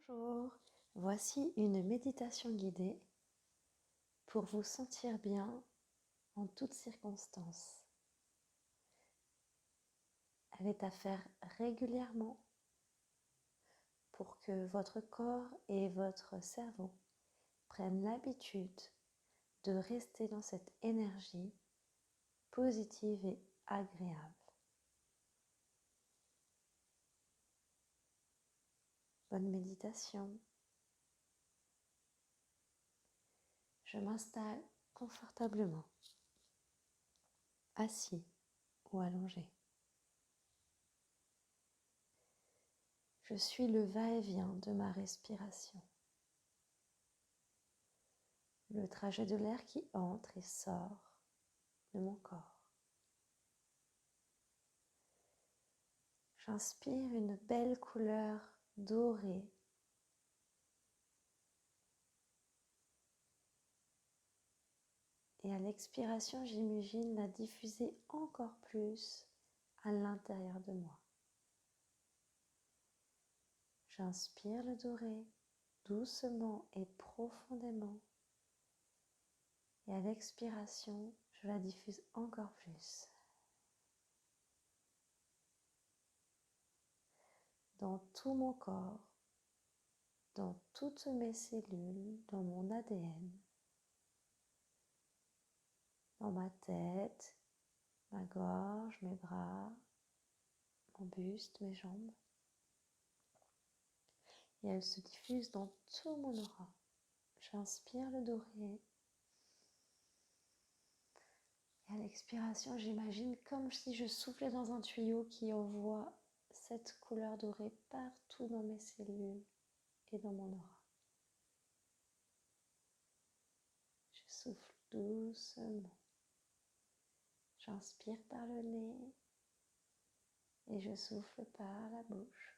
Bonjour, voici une méditation guidée pour vous sentir bien en toutes circonstances. Elle est à faire régulièrement pour que votre corps et votre cerveau prennent l'habitude de rester dans cette énergie positive et agréable. Bonne méditation. Je m'installe confortablement, assis ou allongé. Je suis le va-et-vient de ma respiration. Le trajet de l'air qui entre et sort de mon corps. J'inspire une belle couleur dorée. Et à l'expiration, j'imagine la diffuser encore plus à l'intérieur de moi. J'inspire le doré doucement et profondément. Et à l'expiration, je la diffuse encore plus. Dans tout mon corps, dans toutes mes cellules, dans mon ADN, dans ma tête, ma gorge, mes bras, mon buste, mes jambes. Et elle se diffuse dans tout mon aura. J'inspire le doré. Et à l'expiration, j'imagine comme si je soufflais dans un tuyau qui envoie cette couleur dorée partout dans mes cellules et dans mon aura. Je souffle doucement. J'inspire par le nez et je souffle par la bouche.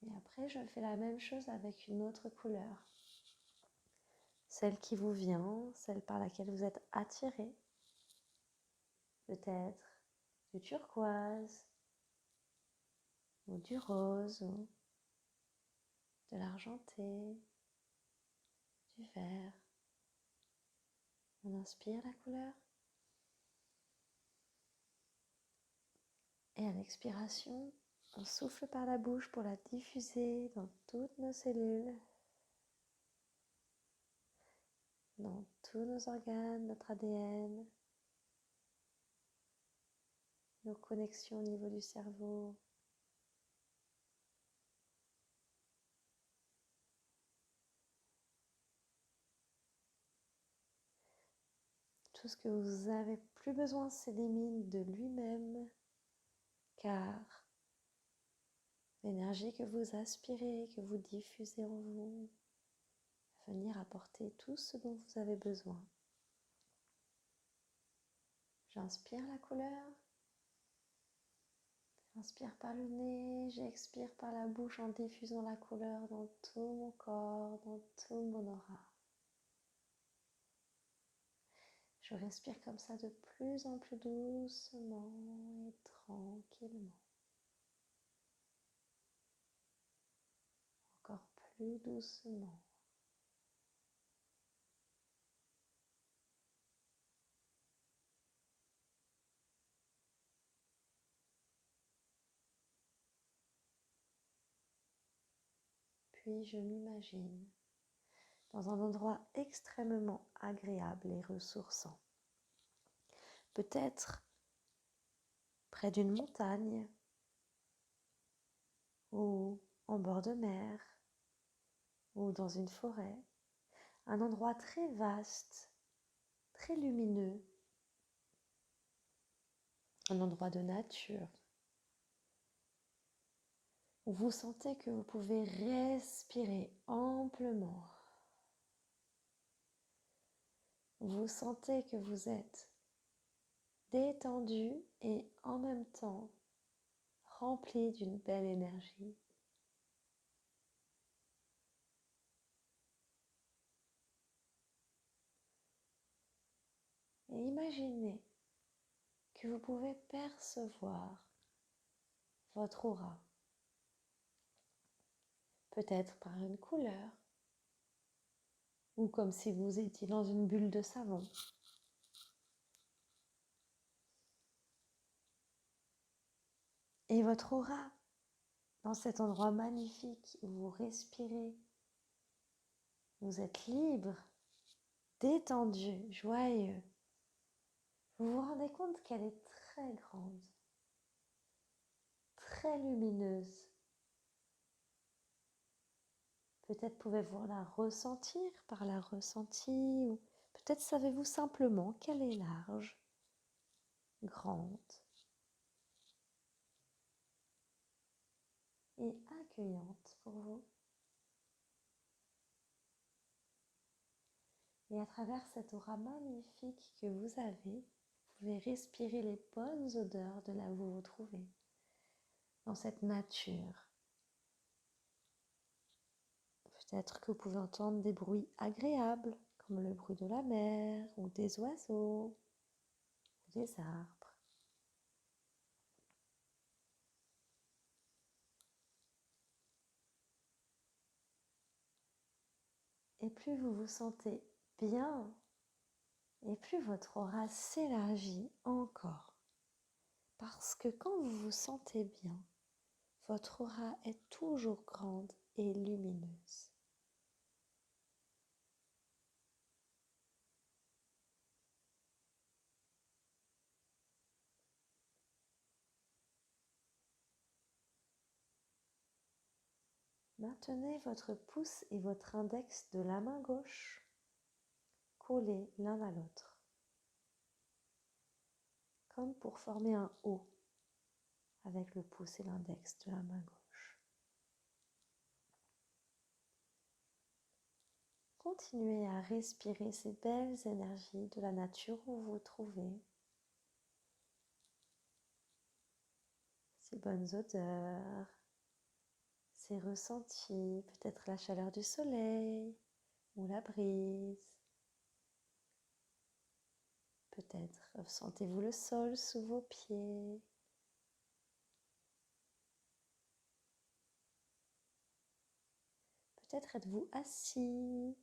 Et après, je fais la même chose avec une autre couleur. Celle qui vous vient, celle par laquelle vous êtes attiré. Peut-être du turquoise, ou du rose, ou de l'argenté, du vert. On inspire la couleur. Et à l'expiration, on souffle par la bouche pour la diffuser dans toutes nos cellules, dans tous nos organes, notre ADN, nos connexions au niveau du cerveau. Tout ce que vous n'avez plus besoin s'élimine de lui-même, car l'énergie que vous aspirez, que vous diffusez en vous, va venir apporter tout ce dont vous avez besoin. J'inspire la couleur. J'inspire par le nez, j'expire par la bouche en diffusant la couleur dans tout mon corps, dans tout mon aura. Je respire comme ça de plus en plus doucement et tranquillement. Encore plus doucement. Puis je m'imagine dans un endroit extrêmement agréable et ressourçant. Peut-être près d'une montagne ou en bord de mer ou dans une forêt. Un endroit très vaste, très lumineux, un endroit de nature où vous sentez que vous pouvez respirer amplement. Vous sentez que vous êtes détendu et en même temps rempli d'une belle énergie. imaginez que vous pouvez percevoir votre aura, peut-être par une couleur, ou comme si vous étiez dans une bulle de savon. Et votre aura, dans cet endroit magnifique où vous respirez, vous êtes libre, détendu, joyeux. Vous vous rendez compte qu'elle est très grande, très lumineuse. Peut-être pouvez-vous la ressentir par la ressentie, ou peut-être savez-vous simplement qu'elle est large, grande et accueillante pour vous. Et à travers cette aura magnifique que vous avez, vous pouvez respirer les bonnes odeurs de là où vous vous trouvez, dans cette nature. Peut-être que vous pouvez entendre des bruits agréables, comme le bruit de la mer, ou des oiseaux, ou des arbres. Et plus vous vous sentez bien, et plus votre aura s'élargit encore. Parce que quand vous vous sentez bien, votre aura est toujours grande et lumineuse. Maintenez votre pouce et votre index de la main gauche collés l'un à l'autre, comme pour former un O avec le pouce et l'index de la main gauche. Continuez à respirer ces belles énergies de la nature où vous vous trouvez, ces bonnes odeurs, ces ressentis, peut-être la chaleur du soleil ou la brise. Peut-être sentez-vous le sol sous vos pieds. Peut-être êtes-vous assis,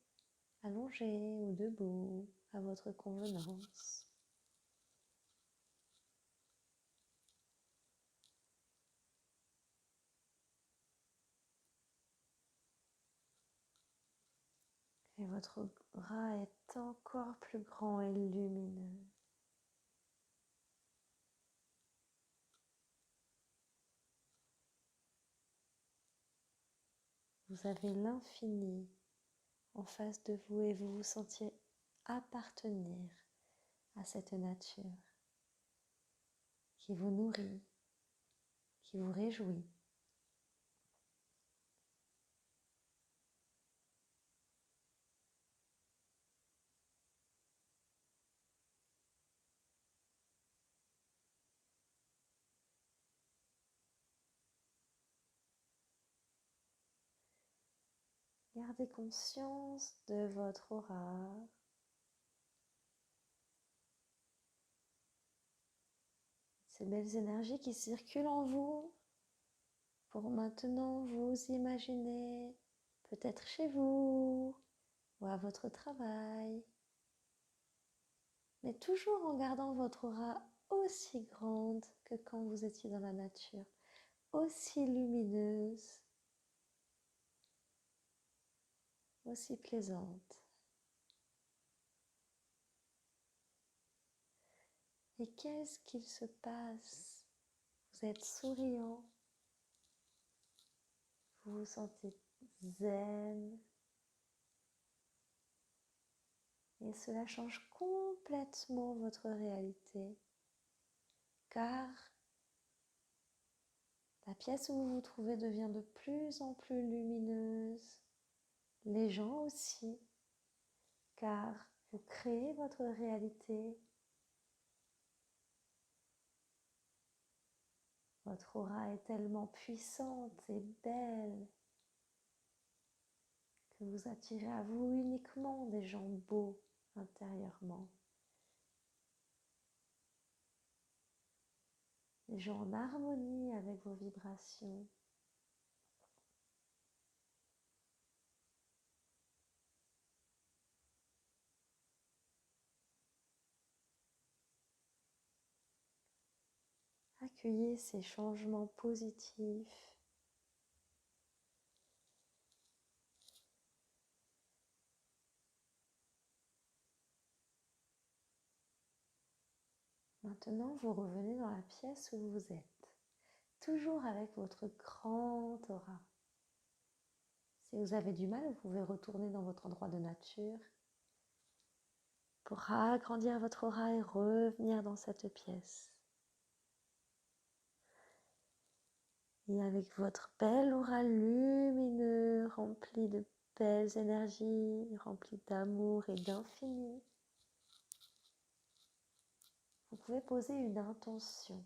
allongé ou debout à votre convenance. Et votre aura est encore plus grand et lumineux. Vous avez l'infini en face de vous et vous vous sentiez appartenir à cette nature qui vous nourrit, qui vous réjouit. Gardez conscience de votre aura. Ces belles énergies qui circulent en vous pour maintenant vous imaginer peut-être chez vous ou à votre travail, mais toujours en gardant votre aura aussi grande que quand vous étiez dans la nature, aussi lumineuse, aussi plaisante. Et qu'est-ce qu'il se passe? Vous êtes souriant, vous vous sentez zen, et cela change complètement votre réalité, car la pièce où vous vous trouvez devient de plus en plus lumineuse, les gens aussi, car vous créez votre réalité. Votre aura est tellement puissante et belle que vous attirez à vous uniquement des gens beaux intérieurement. déjà en harmonie avec vos vibrations. Accueillez ces changements positifs. Maintenant, vous revenez dans la pièce où vous êtes, toujours avec votre grand aura. Si vous avez du mal, vous pouvez retourner dans votre endroit de nature pour agrandir votre aura et revenir dans cette pièce. Et avec votre belle aura lumineuse, remplie de belles énergies, remplie d'amour et d'infini, vous pouvez poser une intention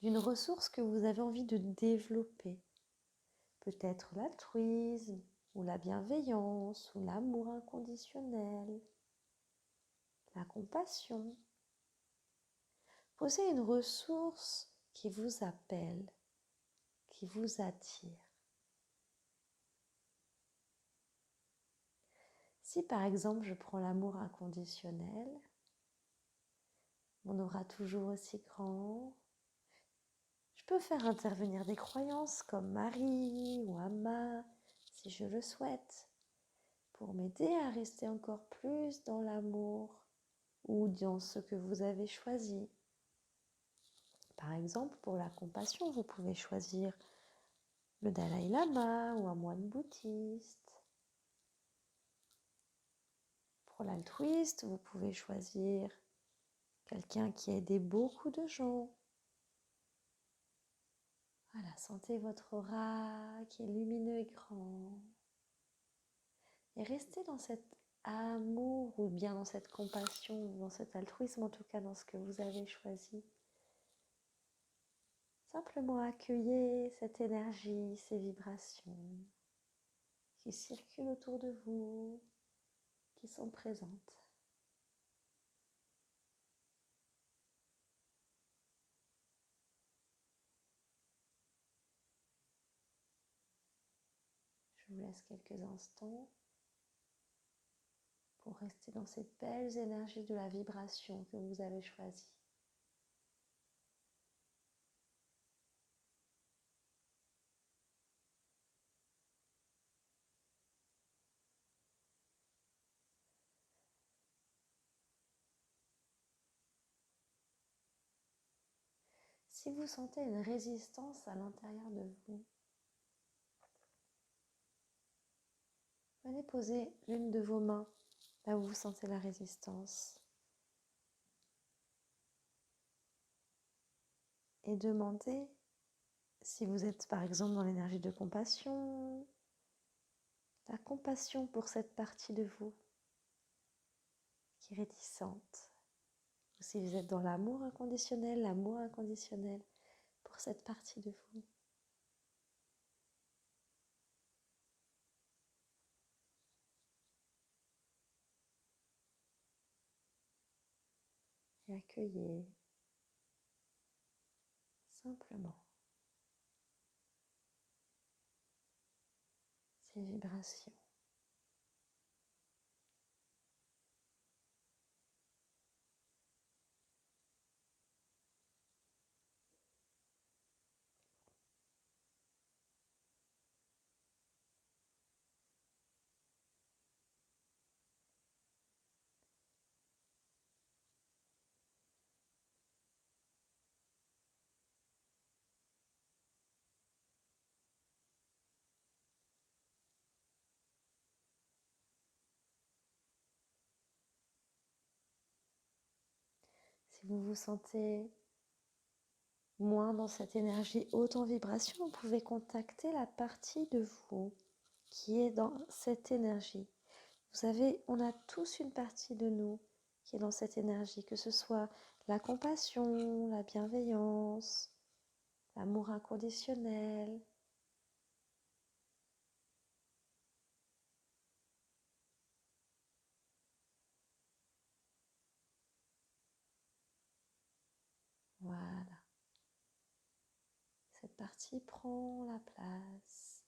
d'une ressource que vous avez envie de développer. Peut-être l'altruisme, ou la bienveillance, ou l'amour inconditionnel, la compassion. Posez une ressource qui vous appelle, qui vous attire. Si par exemple je prends l'amour inconditionnel, on aura toujours aussi grand. Je peux faire intervenir des croyances comme Marie ou Amma, si je le souhaite, pour m'aider à rester encore plus dans l'amour ou dans ce que vous avez choisi. Par exemple, pour la compassion, vous pouvez choisir le Dalai Lama ou un moine bouddhiste. Pour l'altruiste, vous pouvez choisir quelqu'un qui a aidé beaucoup de gens. Voilà, sentez votre aura qui est lumineux et grand. Et restez dans cet amour ou bien dans cette compassion, ou dans cet altruisme, en tout cas dans ce que vous avez choisi. Simplement accueillez cette énergie, ces vibrations qui circulent autour de vous, qui sont présentes. Je vous laisse quelques instants pour rester dans ces belles énergies de la vibration que vous avez choisie. Si vous sentez une résistance à l'intérieur de vous, venez poser l'une de vos mains là où vous sentez la résistance et demandez si vous êtes par exemple dans l'énergie de compassion, la compassion pour cette partie de vous qui est réticente, ou si vous êtes dans l'amour inconditionnel pour cette partie de vous. Et accueillez simplement ces vibrations. Si vous vous sentez moins dans cette énergie haute en vibration, vous pouvez contacter la partie de vous qui est dans cette énergie. Vous savez, on a tous une partie de nous qui est dans cette énergie, que ce soit la compassion, la bienveillance, l'amour inconditionnel. Voilà. partie prend la place.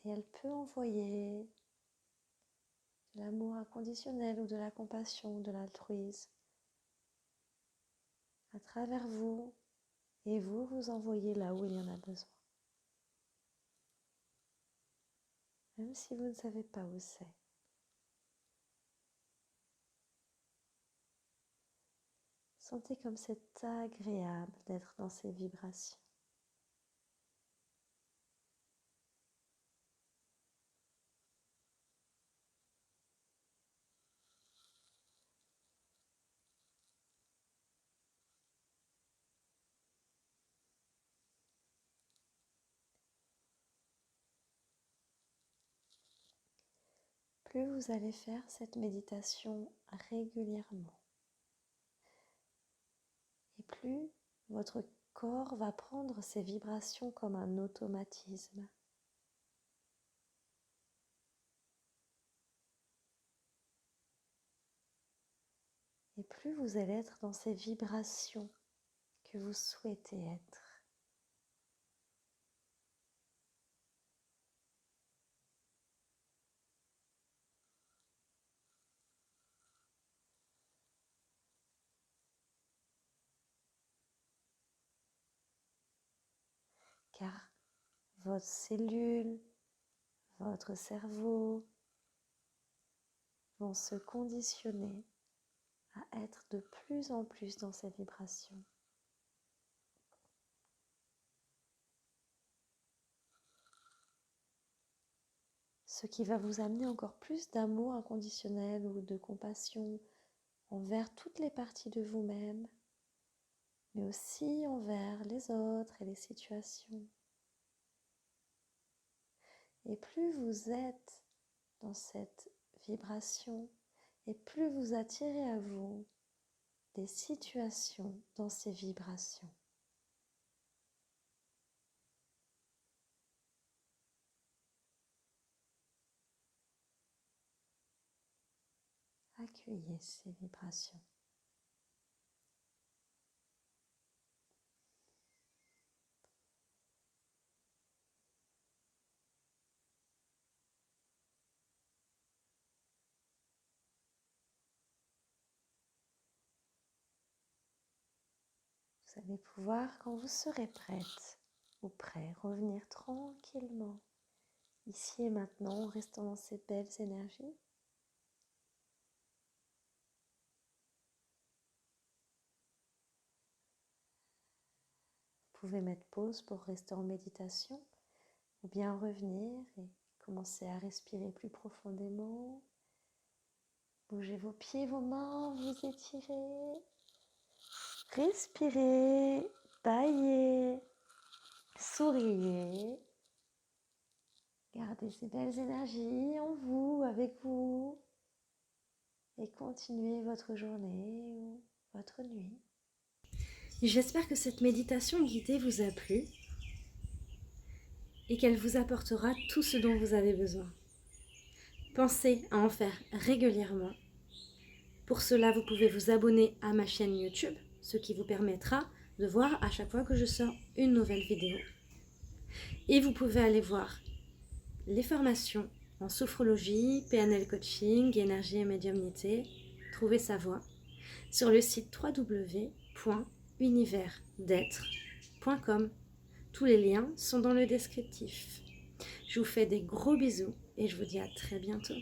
Et elle peut envoyer de l'amour inconditionnel ou de la compassion, de l'altruisme à travers vous, et vous envoyez là où il y en a besoin. Même si vous ne savez pas où c'est. Sentez comme c'est agréable d'être dans ces vibrations. Plus vous allez faire cette méditation régulièrement, et plus votre corps va prendre ces vibrations comme un automatisme. Et plus vous allez être dans ces vibrations que vous souhaitez être. Car votre cellule, votre cerveau vont se conditionner à être de plus en plus dans ces vibrations. Ce qui va vous amener encore plus d'amour inconditionnel ou de compassion envers toutes les parties de vous-même, mais aussi envers les autres et les situations. Et plus vous êtes dans cette vibration, et plus vous attirez à vous des situations dans ces vibrations. Accueillez ces vibrations. Vous allez pouvoir, quand vous serez prête ou prêt, revenir tranquillement, ici et maintenant, en restant dans ces belles énergies. Vous pouvez mettre pause pour rester en méditation, ou bien revenir et commencer à respirer plus profondément. Bougez vos pieds, vos mains, vous étirez. Respirez, baillez, souriez. Gardez ces belles énergies en vous, avec vous. Et continuez votre journée ou votre nuit. J'espère que cette méditation guidée vous a plu et qu'elle vous apportera tout ce dont vous avez besoin. Pensez à en faire régulièrement. Pour cela, vous pouvez vous abonner à ma chaîne YouTube, ce qui vous permettra de voir à chaque fois que je sors une nouvelle vidéo. Et vous pouvez aller voir les formations en sophrologie, PNL coaching, énergie et médiumnité, trouver sa voie, sur le site www.universdêtre.com. Tous les liens sont dans le descriptif. Je vous fais des gros bisous et je vous dis à très bientôt.